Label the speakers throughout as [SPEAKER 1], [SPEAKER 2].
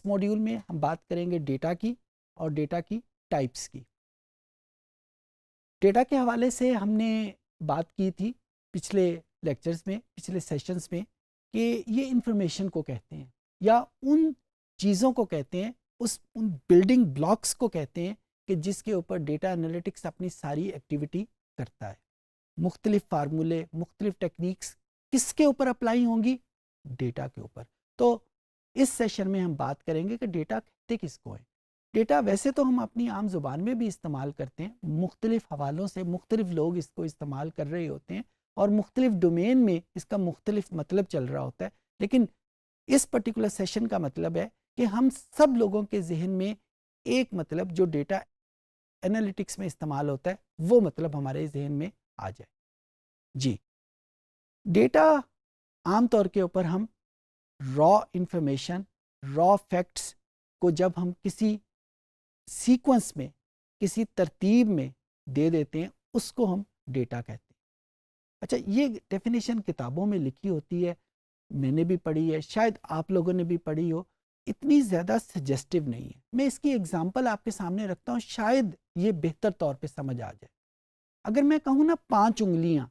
[SPEAKER 1] اس module میں ہم بات کریں گے ڈیٹا کی اور ڈیٹا کی ٹائپس کی. ڈیٹا کے حوالے سے ہم نے بات کی تھی پچھلے لیکچرز میں، پچھلے سیشنز میں، کہ یہ انفارمیشن کو کہتے ہیں یا ان چیزوں کو کہتے ہیں، ان بلڈنگ بلاکس کو کہتے ہیں کہ جس کے اوپر ڈیٹا انالیٹکس اپنی ساری ایکٹیویٹی کرتا ہے. مختلف فارمولے، مختلف ٹیکنیکس کس کے اوپر اپلائی ہوں گی؟ ڈیٹا کے اوپر. تو اس سیشن میں ہم بات کریں گے کہ ڈیٹا کہتے کس کو ہیں. ڈیٹا ویسے تو ہم اپنی عام زبان میں بھی استعمال کرتے ہیں، مختلف حوالوں سے مختلف لوگ اس کو استعمال کر رہے ہوتے ہیں اور مختلف ڈومین میں اس کا مختلف مطلب چل رہا ہوتا ہے. لیکن اس پرٹیکولر سیشن کا مطلب ہے کہ ہم سب لوگوں کے ذہن میں ایک مطلب جو ڈیٹا انالیٹکس میں استعمال ہوتا ہے وہ مطلب ہمارے ذہن میں آ جائے. جی، ڈیٹا عام طور کے اوپر ہم را انفارمیشن، را فیکٹس کو جب ہم کسی سیکوینس میں، کسی ترتیب میں دے دیتے ہیں اس کو ہم ڈیٹا کہتے ہیں. اچھا، یہ ڈیفینیشن کتابوں میں لکھی ہوتی ہے، میں نے بھی پڑھی ہے، شاید آپ لوگوں نے بھی پڑھی ہو، اتنی زیادہ سجیسٹیو نہیں ہے. میں اس کی اگزامپل آپ کے سامنے رکھتا ہوں، شاید یہ بہتر طور پہ سمجھ آ جائے. اگر میں کہوں نا 5 انگلیاں،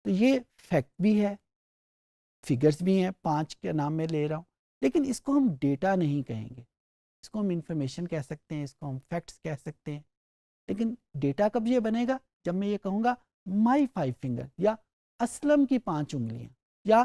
[SPEAKER 1] تو یہ فیکٹ بھی ہے، فگرز بھی ہیں، 5 کے نام میں لے رہا ہوں، لیکن اس کو ہم ڈیٹا نہیں کہیں گے. اس کو ہم انفارمیشن کہہ سکتے ہیں، اس کو ہم فیکٹس کہہ سکتے ہیں. لیکن ڈیٹا کب یہ بنے گا؟ جب میں یہ کہوں گا مائی 5 فنگر، یا اسلم کی 5 انگلیاں، یا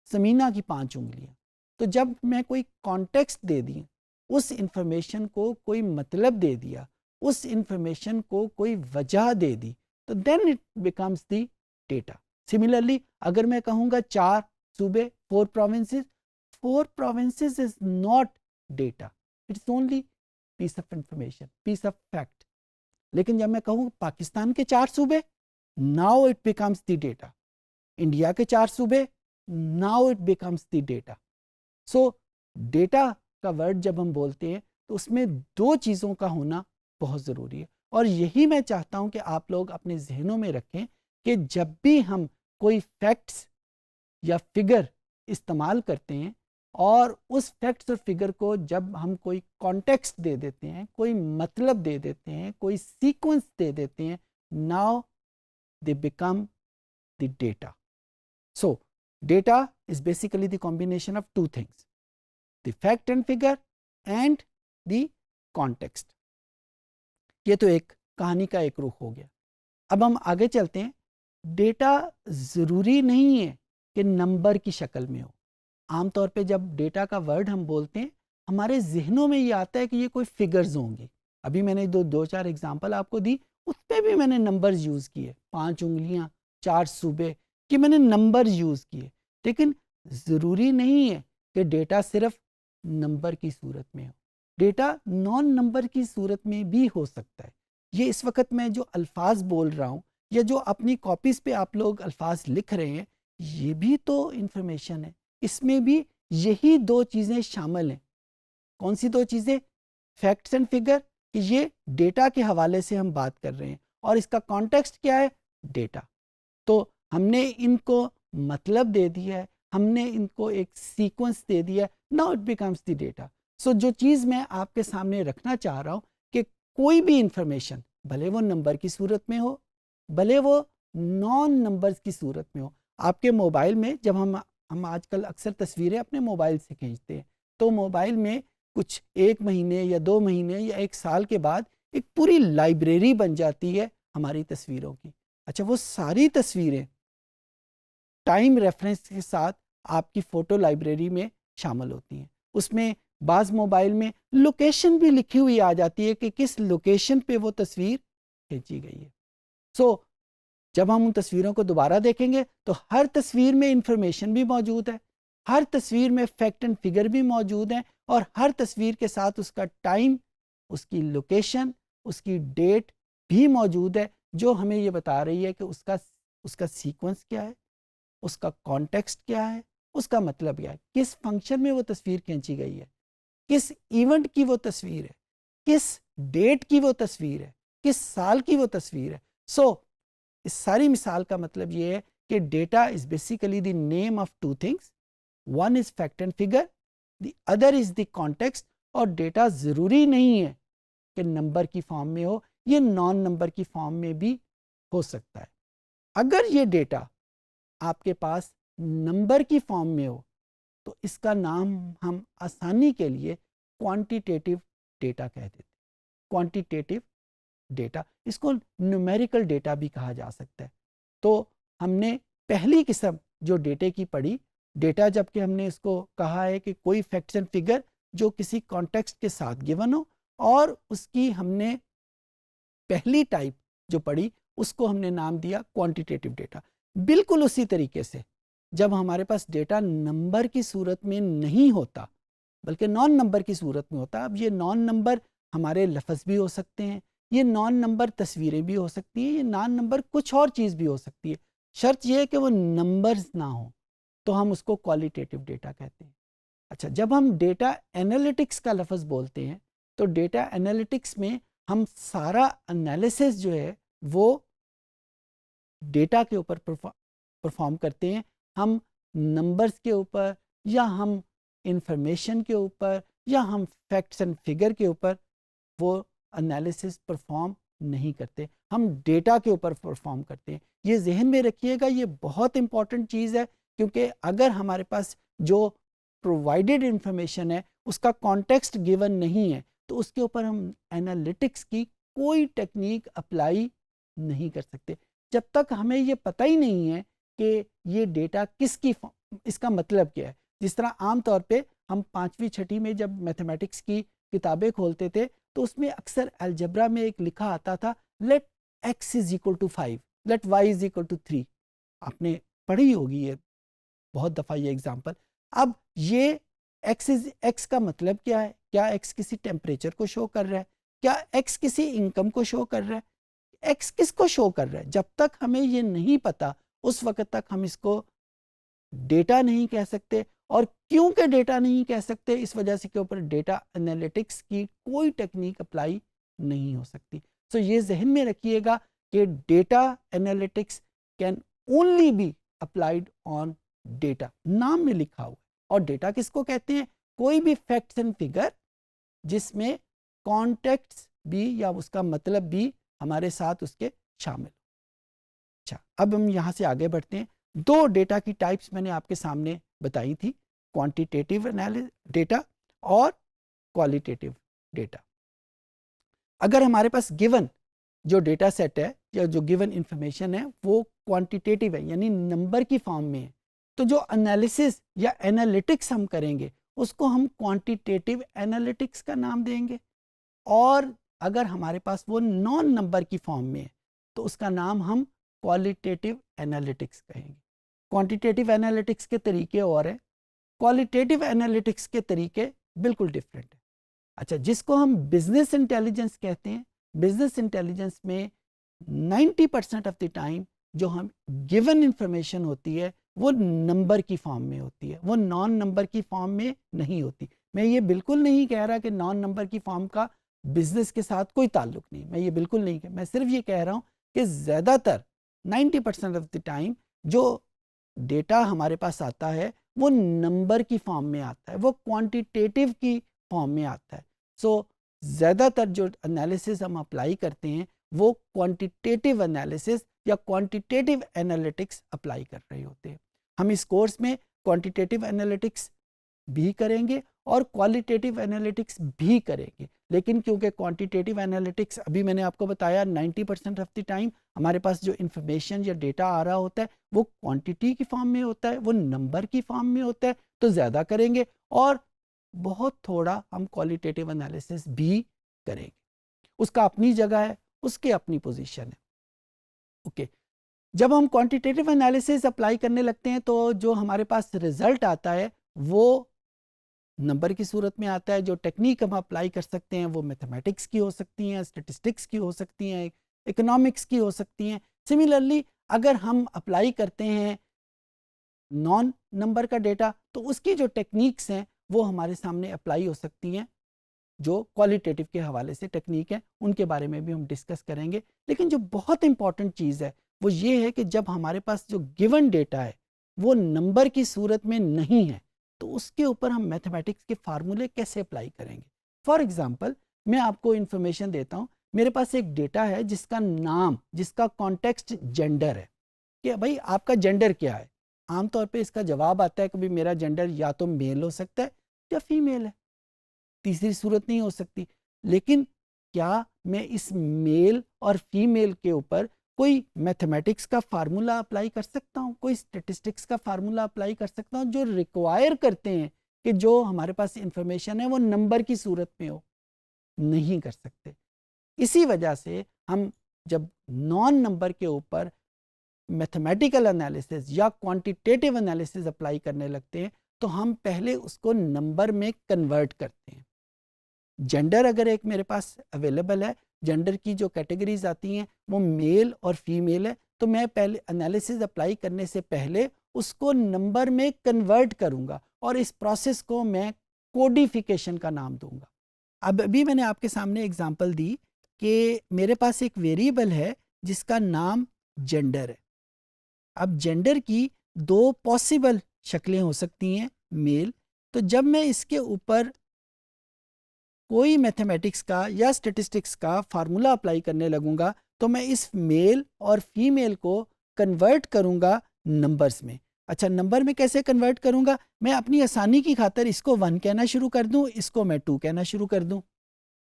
[SPEAKER 1] سمینہ کی 5 انگلیاں. تو جب میں کوئی کانٹیکسٹ دے دی، اس انفارمیشن کو کوئی مطلب دے دیا، اس انفارمیشن کو کوئی وجہ دے دی، تو then it becomes the data. Similarly اگر میں کہوں گا 4 صوبے، 4 provinces، 4 provinces is not data, it's only piece of information, piece of fact. لیکن جب میں کہوں پاکستان کے 4 صوبے، now it becomes the data. India کے 4 صوبے، now it becomes the data. So data کا ورڈ جب ہم بولتے ہیں تو اس میں 2 چیزوں کا ہونا بہت ضروری ہے، اور یہی میں چاہتا ہوں کہ آپ لوگ اپنے ذہنوں میں رکھیں کہ جب بھی ہم کوئی فیکٹس یا فگر استعمال کرتے ہیں اور اس فیکٹس اور فگر کو جب ہم کوئی کانٹیکسٹ دے دیتے ہیں، کوئی مطلب دے دیتے ہیں، کوئی سیکوینس دے دیتے ہیں، now they become the data. So data is basically the combination of 2 things, the fact and figure and the context. یہ تو ایک کہانی کا ایک رخ ہو گیا. اب ہم آگے چلتے ہیں. ڈیٹا ضروری نہیں ہے کہ نمبر کی شکل میں ہو. عام طور پہ جب ڈیٹا کا ورڈ ہم بولتے ہیں ہمارے ذہنوں میں یہ آتا ہے کہ یہ کوئی فگرز ہوں گی. ابھی میں نے 2-4 اگزامپل آپ کو دی، اس پہ بھی میں نے نمبرز یوز کیے، 5 انگلیاں، 4 صوبے، کہ میں نے نمبر یوز کیے. لیکن ضروری نہیں ہے کہ ڈیٹا صرف نمبر کی صورت میں ہو. ڈیٹا نان نمبر کی صورت میں بھی ہو سکتا ہے. یہ اس وقت میں جو الفاظ بول رہا ہوں یا جو اپنی کاپیز پہ آپ لوگ الفاظ لکھ رہے ہیں، یہ بھی تو انفارمیشن ہے. اس میں بھی یہی 2 چیزیں شامل ہیں. کون سی 2 چیزیں؟ فیکٹس اینڈ فگر، کہ یہ ڈیٹا کے حوالے سے ہم بات کر رہے ہیں اور اس کا کانٹیکسٹ کیا ہے؟ ڈیٹا. تو ہم نے ان کو مطلب دے دیا ہے، ہم نے ان کو ایک سیکوینس دے دیا ہے، now it becomes the data. So جو چیز میں آپ کے سامنے رکھنا چاہ رہا ہوں کہ کوئی بھی انفارمیشن بھلے وہ نمبر کی صورت میں ہو، بھلے وہ نان نمبرز کی صورت میں ہو. آپ کے موبائل میں جب ہم آج کل اکثر تصویریں اپنے موبائل سے کھینچتے ہیں، تو موبائل میں کچھ 1 مہینے یا 2 مہینے یا 1 سال کے بعد ایک پوری لائبریری بن جاتی ہے ہماری تصویروں کی. اچھا، وہ ساری تصویریں ٹائم ریفرنس کے ساتھ آپ کی فوٹو لائبریری میں شامل ہوتی ہیں. اس میں بعض موبائل میں لوکیشن بھی لکھی ہوئی آ جاتی ہے کہ کس لوکیشن پہ وہ تصویر کھینچی گئی ہے. سو جب ہم ان تصویروں کو دوبارہ دیکھیں گے تو ہر تصویر میں انفارمیشن بھی موجود ہے، ہر تصویر میں فیکٹ اینڈ فگر بھی موجود ہیں، اور ہر تصویر کے ساتھ اس کا ٹائم، اس کی لوکیشن، اس کی ڈیٹ بھی موجود ہے، جو ہمیں یہ بتا رہی ہے کہ اس کا سیکوینس کیا ہے، اس کا کانٹیکسٹ کیا ہے، اس کا مطلب کیا ہے، کس فنکشن میں وہ تصویر کھینچی گئی ہے، کس ایونٹ کی وہ تصویر ہے، کس ڈیٹ کی وہ تصویر ہے، کس سال کی وہ تصویر ہے. سو اس ساری مثال کا مطلب یہ ہے کہ data is basically the name of 2 things. One is fact and figure, the other is the context. اور ڈیٹا ضروری نہیں ہے کہ نمبر کی فارم میں ہو, یہ نان نمبر کی فارم میں بھی ہو سکتا ہے. اگر یہ ڈیٹا آپ کے پاس نمبر کی فارم میں ہو تو اس کا نام ہم آسانی کے لیے کوانٹیٹیو ڈیٹا کہہ دیتے ہیں. کوانٹیٹیو ڈیٹا, اس کو نیومیریکل ڈیٹا بھی کہا جا سکتا ہے. تو ہم نے پہلی قسم جو ڈیٹے کی پڑھی, ڈیٹا جب کہ ہم نے اس کو کہا ہے کہ کوئی فیکٹس اینڈ فگر جو کسی کانٹیکسٹ کے ساتھ گیون ہو, اور اس کی ہم نے پہلی ٹائپ جو پڑھی اس کو ہم نے نام دیا کوانٹیٹیو ڈیٹا. بالکل اسی طریقے سے جب ہمارے پاس ڈیٹا نمبر کی صورت میں نہیں ہوتا بلکہ نان نمبر کی صورت میں ہوتا. اب یہ نان نمبر ہمارے لفظ بھی ہو سکتے ہیں, یہ نان نمبر تصویریں بھی ہو سکتی ہیں, یہ نان نمبر کچھ اور چیز بھی ہو سکتی ہے, شرط یہ ہے کہ وہ نمبرز نہ ہوں, تو ہم اس کو کوالٹیٹیو ڈیٹا کہتے ہیں. اچھا, جب ہم ڈیٹا انالیٹکس کا لفظ بولتے ہیں تو ڈیٹا انالیٹکس میں ہم سارا انالیسس جو ہے وہ ڈیٹا کے اوپر پرفارم کرتے ہیں. ہم نمبرز کے اوپر یا ہم انفارمیشن کے اوپر یا ہم فیکٹس اینڈ فگر کے اوپر وہ انالیسس پرفارم نہیں کرتے, ہم ڈیٹا کے اوپر پرفارم کرتے ہیں. یہ ذہن میں رکھیے گا, یہ بہت امپورٹنٹ چیز ہے, کیونکہ اگر ہمارے پاس جو پرووائڈیڈ انفارمیشن ہے اس کا کانٹیکسٹ گیون نہیں ہے تو اس کے اوپر ہم انالیٹکس کی کوئی ٹیکنیک اپلائی نہیں کر سکتے جب تک ہمیں یہ پتہ ہی نہیں ہے کہ یہ ڈیٹا کس کی, اس کا مطلب کیا ہے. جس طرح عام طور پہ ہم 5ویں 6ٹھی میں جب میتھمیٹکس کی کتابیں کھولتے تھے تو اس میں اکثر الجبرا میں ایک لکھا آتا تھا let x is equal to 5, let y is equal to 3. آپ نے پڑھی ہوگی یہ بہت دفعہ یہ ایگزامپل. اب یہ x کا مطلب کیا ہے؟ کیا x کسی ٹیمپریچر کو شو کر رہا ہے؟ کیا x کسی انکم کو شو کر رہا ہے؟ x کس کو شو کر رہا ہے؟ جب تک ہمیں یہ نہیں پتا اس وقت تک ہم اس کو ڈیٹا نہیں کہہ سکتے. اور کیونکہ ڈیٹا نہیں کہہ سکتے اس وجہ سے کے اوپر ڈیٹا انالیٹکس کی کوئی ٹیکنیک اپلائی نہیں ہو سکتی. سو یہ ذہن میں رکھیے گا کہ data analytics can only be applied on data, نام میں لکھا ہوا. اور ڈیٹا کس کو کہتے ہیں؟ کوئی بھی فیکٹس اینڈ فگر جس میں کانٹیکٹس بھی یا اس کا مطلب بھی ہمارے ساتھ اس کے شامل. اچھا, اب ہم یہاں سے آگے بڑھتے ہیں. 2 ڈیٹا کی ٹائپس میں نے آپ کے سامنے بتائی تھی, کوانٹیٹیو ڈیٹا اور کوالٹیٹیو ڈیٹا. اگر ہمارے پاس گیون جو ڈیٹا سیٹ ہے یا جو گیون انفارمیشن ہے وہ کوانٹیٹیو ہے یعنی نمبر کی فارم میں ہے, تو جو انالیسس یا انالیٹکس ہم کریں گے اس کو ہم کوانٹیٹیو انالیٹکس کا نام دیں گے. اور اگر ہمارے پاس وہ نان نمبر کی فارم میں ہے تو اس کا نام ہم کوالٹیٹیو انالیٹکس کہیں گے. کوانٹیٹیو انالیٹکس کے طریقے اور ہیں, کوالٹیٹیو انالیٹکس کے طریقے بالکل ڈفرینٹ ہیں. اچھا, جس کو ہم بزنس انٹیلیجنس کہتے ہیں, بزنس انٹیلیجنس میں 90% آف دی ٹائم جو ہم گیون انفارمیشن ہوتی ہے وہ نمبر کی فارم میں ہوتی ہے, وہ نان نمبر کی فارم میں نہیں ہوتی. میں یہ بالکل نہیں کہہ رہا کہ نان نمبر کی فارم کا بزنس کے ساتھ کوئی تعلق نہیں, میں یہ بالکل نہیں میں صرف یہ کہہ رہا ہوں کہ زیادہ تر 90% آف دی ٹائم جو ڈیٹا ہمارے پاس آتا ہے وہ نمبر کی فارم میں آتا ہے, وہ کوانٹیٹیو کی فارم میں آتا ہے. سو زیادہ تر جو انالیسس ہم اپلائی کرتے ہیں وہ کوانٹیٹیو انالیسس یا کوانٹیٹیو انالیٹکس اپلائی کر رہے ہوتے ہیں. ہم اس کورس میں کوانٹیٹیو انالیٹکس بھی کریں گے اور کوالٹیٹیو انالیٹکس بھی کریں گے, لیکن کیونکہ کوانٹیٹیو انالیٹکس ابھی میں نے آپ کو بتایا 90% آف دی ٹائم ہمارے پاس جو انفارمیشن یا ڈیٹا آ رہا ہوتا ہے وہ کوانٹیٹی کی فارم میں ہوتا ہے, وہ نمبر کی فارم میں ہوتا ہے, تو زیادہ کریں گے اور بہت تھوڑا ہم کوالٹیٹیو انالیسس بھی کریں گے. اس کا اپنی جگہ ہے, اس کی اپنی پوزیشن ہے. اوکے, جب ہم کوانٹیٹیو انالیسس اپلائی کرنے لگتے ہیں تو جو ہمارے پاس رزلٹ آتا ہے وہ نمبر کی صورت میں آتا ہے. جو ٹیکنیک ہم اپلائی کر سکتے ہیں وہ میتھمیٹکس کی ہو سکتی ہیں, اسٹیٹسٹکس کی ہو سکتی ہیں, اکنامکس کی ہو سکتی ہیں. سملرلی اگر ہم اپلائی کرتے ہیں نان نمبر کا ڈیٹا تو اس کی جو ٹیکنیکس ہیں وہ ہمارے سامنے اپلائی ہو سکتی ہیں. جو کوالٹیٹیو کے حوالے سے ٹیکنیک ہیں ان کے بارے میں بھی ہم ڈسکس کریں گے. لیکن جو بہت امپورٹنٹ چیز ہے وہ یہ ہے کہ جب ہمارے پاس جو گیون ڈیٹا ہے وہ نمبر کی صورت میں نہیں ہے تو اس کے اوپر ہم میتھمیٹکس کے فارمولے کیسے اپلائی کریں گے. فار ایگزامپل میں آپ کو انفارمیشن دیتا ہوں. میرے پاس ایک ڈیٹا ہے جس کا نام، جس کا کانٹیکسٹ جینڈر ہے، کہ بھائی آپ کا جینڈر کیا ہے. عام طور پہ اس کا جواب آتا ہے کہ میرا جینڈر یا تو میل ہو سکتا ہے یا فیمیل ہے، تیسری صورت نہیں ہو سکتی. لیکن کیا میں اس میل اور فیمیل کے اوپر کوئی میتھمیٹکس کا فارمولا اپلائی کر سکتا ہوں، کوئی اسٹیٹسٹکس کا فارمولا اپلائی کر سکتا ہوں جو ریکوائر کرتے ہیں کہ جو ہمارے پاس انفارمیشن ہے وہ نمبر کی صورت میں ہو؟ نہیں کر سکتے. اسی وجہ سے ہم جب نان نمبر کے اوپر میتھمیٹیکل انالیسز یا کوانٹیٹیو انالیسز اپلائی کرنے لگتے ہیں تو ہم پہلے اس کو نمبر میں کنورٹ کرتے ہیں. جینڈر اگر ایک میرے پاس اویلیبل ہے، جینڈر کی جو کیٹیگریز آتی ہیں وہ میل اور فیمیل ہے، تو میں پہلے انالیسز اپلائی کرنے سے پہلے اس کو نمبر میں کنورٹ کروں گا اور اس پروسیس کو میں کوڈیفیکیشن کا نام دوں گا. اب ابھی میں نے آپ کے سامنے اگزامپل دی کہ میرے پاس ایک ویریبل ہے جس کا نام جینڈر ہے. اب جینڈر کی دو پاسبل شکلیں ہو سکتی ہیں، میل. تو جب میں اس کے اوپر کوئی میتھمیٹکس کا یا اسٹیٹسٹکس کا فارمولا اپلائی کرنے لگوں گا تو میں اس میل اور فیمیل کو کنورٹ کروں گا نمبرز میں. اچھا، نمبر میں کیسے کنورٹ کروں گا؟ میں اپنی آسانی کی خاطر اس کو 1 کہنا شروع کر دوں، اس کو میں 2 کہنا شروع کر دوں.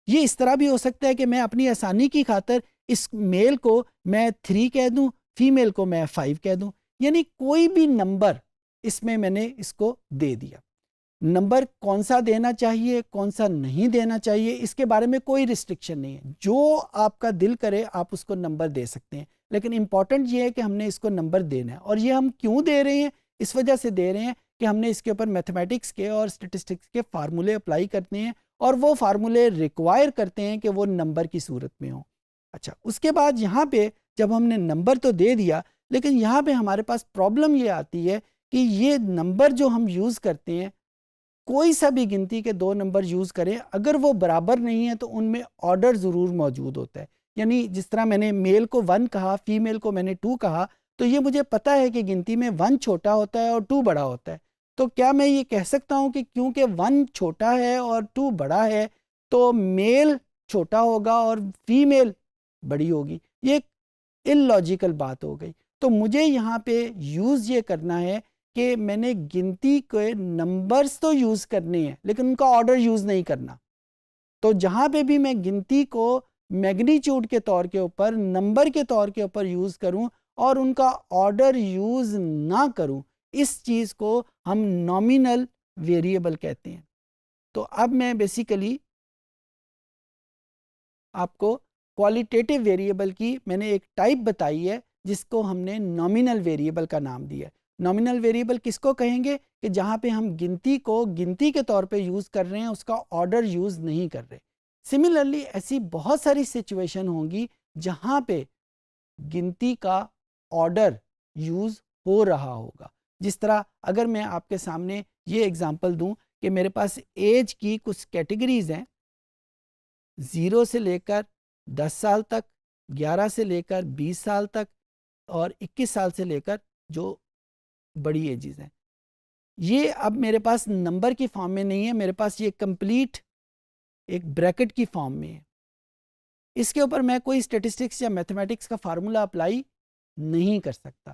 [SPEAKER 1] یہ اس طرح بھی ہو سکتا ہے کہ میں اپنی آسانی کی خاطر اس میل کو میں 3 کہہ دوں، فیمیل کو میں 5 کہہ دوں. یعنی کوئی بھی نمبر اس میں نے اس کو دے دیا. نمبر کون سا دینا چاہیے، کون سا نہیں دینا چاہیے، اس کے بارے میں کوئی ریسٹرکشن نہیں ہے. جو آپ کا دل کرے آپ اس کو نمبر دے سکتے ہیں. لیکن امپورٹنٹ یہ ہے کہ ہم نے اس کو نمبر دینا ہے. اور یہ ہم کیوں دے رہے ہیں؟ اس وجہ سے دے رہے ہیں کہ ہم نے اس کے اوپر میتھمیٹکس کے اور اسٹیٹسٹکس کے فارمولے اپلائی کرتے ہیں اور وہ فارمولے ریکوائر کرتے ہیں کہ وہ نمبر کی صورت میں ہوں. اچھا، اس کے بعد یہاں پہ جب ہم نے نمبر تو دے دیا، لیکن یہاں پہ ہمارے پاس پرابلم یہ آتی ہے کہ یہ نمبر جو ہم یوز کرتے ہیں، کوئی سا بھی گنتی کے 2 نمبر یوز کریں، اگر وہ برابر نہیں ہیں تو ان میں آرڈر ضرور موجود ہوتا ہے. یعنی جس طرح میں نے میل کو 1 کہا، فیمیل کو میں نے 2 کہا، تو یہ مجھے پتا ہے کہ گنتی میں 1 چھوٹا ہوتا ہے اور 2 بڑا ہوتا ہے. تو کیا میں یہ کہہ سکتا ہوں کہ کیونکہ 1 چھوٹا ہے اور 2 بڑا ہے تو میل چھوٹا ہوگا اور فیمیل بڑی ہوگی؟ یہ ایک اللاجیکل بات ہو گئی. تو مجھے یہاں پہ یوز یہ کرنا ہے کہ میں نے گنتی کے نمبرز تو یوز کرنے ہیں لیکن ان کا آرڈر یوز نہیں کرنا. تو جہاں پہ بھی میں گنتی کو میگنیچیوڈ کے طور کے اوپر، نمبر کے طور کے اوپر یوز کروں اور ان کا آرڈر یوز نہ کروں، اس چیز کو ہم نامینل ویریبل کہتے ہیں. تو اب میں بیسیکلی آپ کو کوالٹیٹیو ویریبل کی میں نے ایک ٹائپ بتائی ہے جس کو ہم نے نامینل ویریبل کا نام دیا ہے. نامینل ویریبل کس کو کہیں گے؟ کہ جہاں پہ ہم گنتی کو گنتی کے طور پہ یوز کر رہے ہیں، اس کا آرڈر یوز نہیں کر رہے. سملرلی ایسی بہت ساری سچویشن ہوں گی جہاں پہ گنتی کا آرڈر یوز ہو رہا ہوگا. جس طرح اگر میں آپ کے سامنے یہ اگزامپل دوں کہ میرے پاس ایج کی کچھ کیٹیگریز ہیں، 0 سے لے کر 10 سال تک، 11 سے لے کر 20 سال تک اور 21 سال سے لے کر جو بڑی ایجز ہیں. یہ اب میرے پاس نمبر کی فارم میں نہیں ہے، میرے پاس یہ کمپلیٹ ایک بریکٹ کی فارم میں ہے. اس کے اوپر میں کوئی اسٹیٹسٹکس یا میتھمیٹکس کا فارمولا اپلائی نہیں کر سکتا.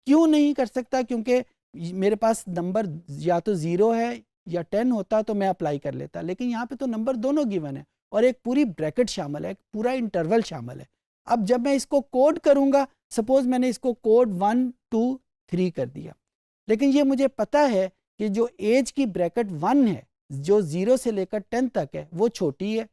[SPEAKER 1] کیوں نہیں کر سکتا؟ کیونکہ میرے پاس نمبر یا تو 0 ہے یا 10 ہوتا تو میں اپلائی کر لیتا، لیکن یہاں پہ تو نمبر دونوں گیون ہے اور ایک پوری بریکٹ شامل ہے، ایک پورا انٹرول شامل ہے. اب جب میں اس کو کوڈ کروں گا، سپوز میں نے اس کو کوڈ 1 2 3 کر دیا، لیکن یہ مجھے پتا ہے کہ جو ایج کی بریکٹ 1 ہے، جو 0 سے لے کر 10 تک ہے، وہ چھوٹی ہے.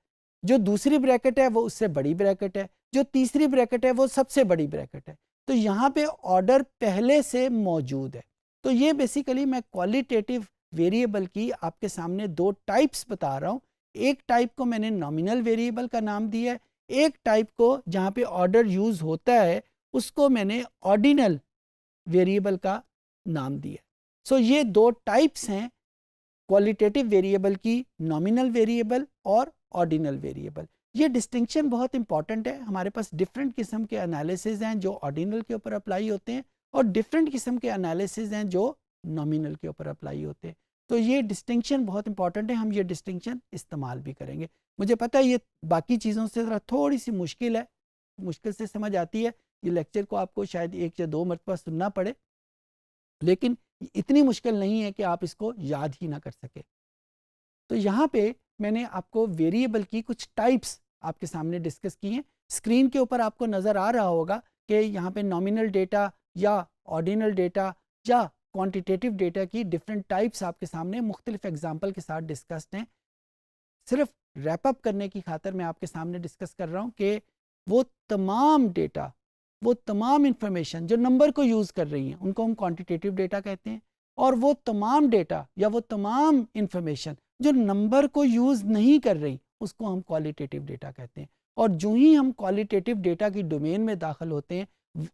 [SPEAKER 1] جو دوسری بریکٹ ہے وہ اس سے بڑی بریکٹ ہے. جو تیسری بریکٹ ہے وہ سب سے بڑی بریکٹ ہے. تو یہاں پہ آرڈر پہلے سے موجود ہے. تو یہ بیسیکلی میں کوالٹیٹیو ویریبل کی آپ کے سامنے 2 ٹائپس بتا رہا ہوں. ایک ٹائپ کو میں نے نامینل ویریبل کا نام دیا ہے، ایک ٹائپ کو جہاں پہ آرڈر یوز ہوتا ہے اس کو میں نے آرڈینل ویریبل کا نام دیا. سو یہ 2 ٹائپس ہیں کوالٹیٹیو ویریبل کی، نامینل ویریبل اور آرڈینل ویریبل. یہ ڈسٹنکشن بہت امپورٹنٹ ہے. ہمارے پاس ڈفرینٹ قسم کے انالیسز ہیں جو آرڈینل کے اوپر اپلائی ہوتے ہیں اور ڈفرینٹ قسم کے انالیسز ہیں جو نامینل کے اوپر اپلائی ہوتے ہیں. تو یہ ڈسٹنکشن بہت امپورٹنٹ ہے، ہم یہ ڈسٹنکشن استعمال بھی کریں گے. مجھے پتہ ہے یہ باقی چیزوں سے ذرا تھوڑی سی مشکل ہے، مشکل سے سمجھ آتی ہے، یہ لیکچر کو آپ کو شاید 1 یا 2 مرتبہ سننا پڑے، لیکن اتنی مشکل نہیں ہے کہ آپ اس کو یاد ہی نہ کر سکے. تو یہاں پہ میں نے آپ کو ویریبل کی کچھ ٹائپس آپ کے سامنے ڈسکس کی ہیں. اسکرین کے اوپر آپ کو نظر آ رہا ہوگا کہ یہاں پہ نامینل ڈیٹا یا آرڈینل ڈیٹا یا کوانٹیٹیو ڈیٹا کی ڈفرینٹ ٹائپس آپ کے سامنے مختلف ایگزامپل کے ساتھ ڈسکسڈ ہیں. صرف ریپ اپ کرنے کی خاطر میں آپ کے سامنے ڈسکس کر رہا ہوں کہ وہ تمام ڈیٹا، وہ تمام انفارمیشن جو نمبر کو یوز کر رہی ہیں ان کو ہم کوانٹیٹیو ڈیٹا کہتے ہیں، اور وہ تمام ڈیٹا یا وہ تمام انفارمیشن جو نمبر کو یوز نہیں کر رہی اس کو ہم کوالٹیٹیو ڈیٹا کہتے ہیں. اور جو ہی ہم کوالٹیٹیو ڈیٹا کی ڈومین میں داخل ہوتے ہیں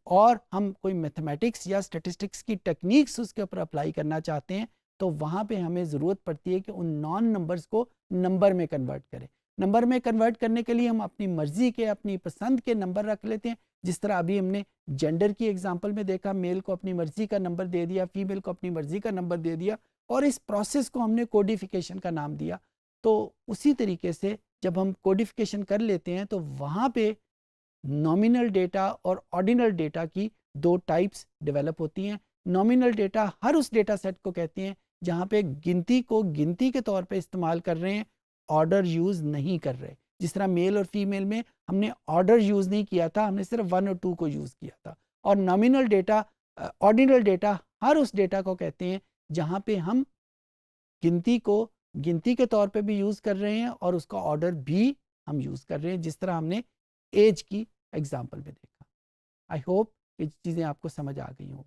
[SPEAKER 1] اور ہم کوئی میتھمیٹکس یا اسٹیٹسٹکس کی ٹیکنیکس اس کے اوپر اپلائی کرنا چاہتے ہیں تو وہاں پہ ہمیں ضرورت پڑتی ہے کہ ان نان نمبرز کو نمبر میں کنورٹ کریں. نمبر میں کنورٹ کرنے کے لیے ہم اپنی مرضی کے، اپنی پسند کے نمبر رکھ لیتے ہیں، جس طرح ابھی ہم نے جینڈر کی ایگزامپل میں دیکھا، میل کو اپنی مرضی کا نمبر دے دیا، فیمیل کو اپنی مرضی کا نمبر دے دیا، اور اس پروسیس کو ہم نے کوڈیفیکیشن کا نام دیا. تو اسی طریقے سے جب ہم کوڈیفیکیشن کر لیتے ہیں تو وہاں پہ نامینل ڈیٹا اور آرڈینل ڈیٹا کی 2 ٹائپس ڈیولپ ہوتی ہیں. نامینل ڈیٹا ہر اس ڈیٹا سیٹ کو کہتے ہیں جہاں پہ گنتی کو گنتی کے طور پہ استعمال کر رہے ہیں، آرڈر یوز نہیں کر رہے. جس طرح میل اور فیمیل میں ہم نے آرڈر یوز نہیں کیا تھا، ہم نے صرف 1 اور 2 کو یوز کیا تھا. اور نامینل ڈیٹا، آرڈینل ڈیٹا ہر اس ڈیٹا کو کہتے ہیں جہاں پہ ہم گنتی کو گنتی کے طور پہ بھی یوز کر رہے ہیں اور اس کا آرڈر بھی ہم یوز کر رہے ہیں، جس طرح ہم نے ایج کی ایگزامپل میں دیکھا. آئی ہوپ یہ چیزیں آپ کو سمجھ آ گئی ہوں.